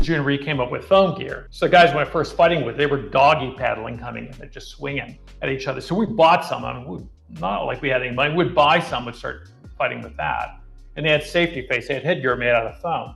Junior came up with foam gear. So guys, when I first fighting with, they were doggy paddling coming in, they're just swinging at each other. So we bought some. I mean, not like we had any money. We'd buy some, would start fighting with that. And they had safety face. They had headgear made out of foam.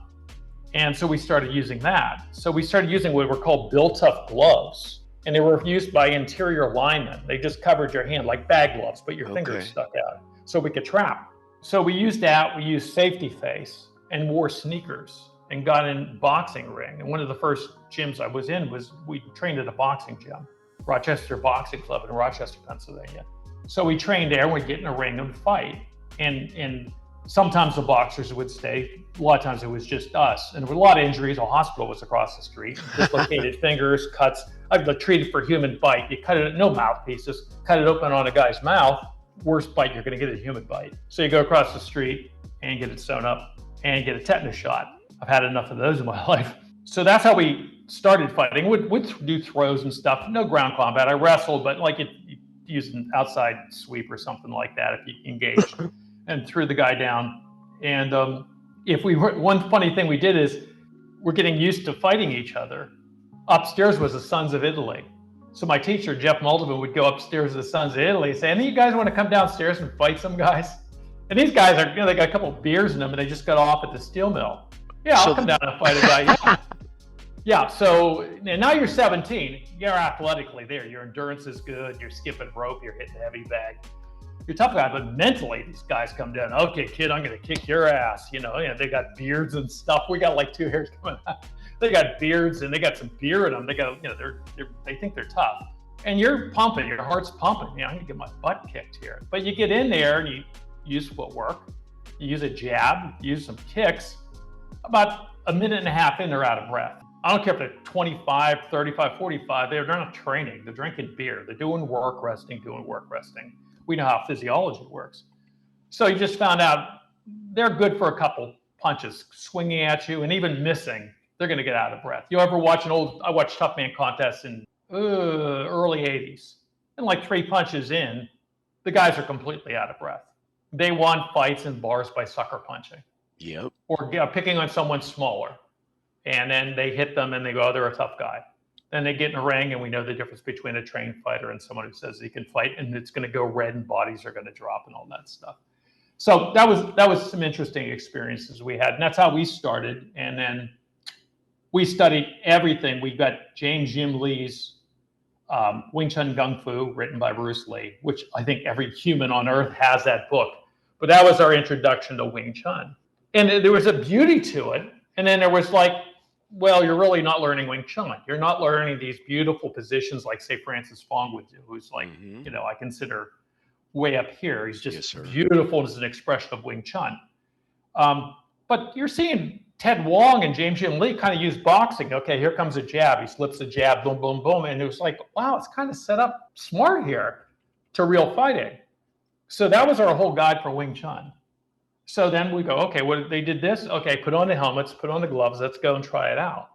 And so we started using that. So we started using what were called built-up gloves. And they were used by interior linemen. They just covered your hand like bag gloves, but your fingers stuck out. So we could trap. So we used that. We used safety face and wore sneakers and got in boxing ring. And one of the first gyms I was in was, we trained at a boxing gym, Rochester Boxing Club in Rochester, Pennsylvania. So we trained there, and we'd get in a ring and fight. And sometimes the boxers would stay. A lot of times it was just us. And there were a lot of injuries. A hospital was across the street. Dislocated fingers, cuts. I've been treated for human bite. You cut it, no mouthpieces, cut it open on a guy's mouth. Worst bite you're going to get is a human bite. So you go across the street and get it sewn up and get a tetanus shot. I've had enough of those in my life. So that's how we started fighting. We'd do throws and stuff. No ground combat. I wrestled, but like you use an outside sweep or something like that if you engaged, and threw the guy down. And one funny thing we did is, we're getting used to fighting each other. Upstairs was the Sons of Italy. So my teacher, Jeff Mulderman, would go upstairs to the Sons of Italy and say, any of you guys want to come downstairs and fight some guys? And these guys are, they got a couple of beers in them, and they just got off at the steel mill. Yeah, I'll come down and fight a guy. Yeah. Yeah, so and now you're 17. You're athletically there. Your endurance is good. You're skipping rope. You're hitting heavy bag. You're a tough guy, but mentally, these guys come down. Okay, kid, I'm going to kick your ass. They got beards and stuff. We got like 2 hairs coming out. They got beards and they got some beer in them. They got, they think they're tough. And you're pumping. Your heart's pumping. I'm going to get my butt kicked here. But you get in there and you use footwork. You use a jab. You use some kicks. About a minute and a half in, they're out of breath. I don't care if they're 25, 35, 45, they're not training, they're drinking beer, they're doing work resting. We know how physiology works. So you just found out they're good for a couple punches, swinging at you and even missing, they're gonna get out of breath. You ever watch I watched Tough Man contests in early 80s, and like 3 punches in, the guys are completely out of breath. They won fights in bars by sucker punching. Yep. Or picking on someone smaller. And then they hit them and they go, oh, they're a tough guy. Then they get in a ring, and we know the difference between a trained fighter and someone who says he can fight, and it's going to go red and bodies are going to drop and all that stuff. So that was some interesting experiences we had. And that's how we started. And then we studied everything. We got James Jim Lee's Wing Chun Kung Fu, written by Bruce Lee, which I think every human on earth has that book. But that was our introduction to Wing Chun. And there was a beauty to it. And then there was like, well, you're really not learning Wing Chun. You're not learning these beautiful positions like, say, Francis Fong would do, who's like, I consider way up here. He's just beautiful as an expression of Wing Chun. But you're seeing Ted Wong and James Jim Lee kind of use boxing. Okay, here comes a jab. He slips a jab, boom, boom, boom. And it was like, wow, it's kind of set up smart here to real fighting. So that was our whole guide for Wing Chun. So then we go, okay, they did this. Okay, put on the helmets, put on the gloves. Let's go and try it out.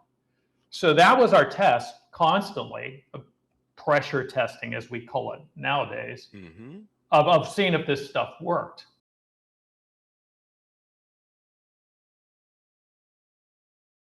So that was our test constantly, pressure testing, as we call it nowadays, of seeing if this stuff worked.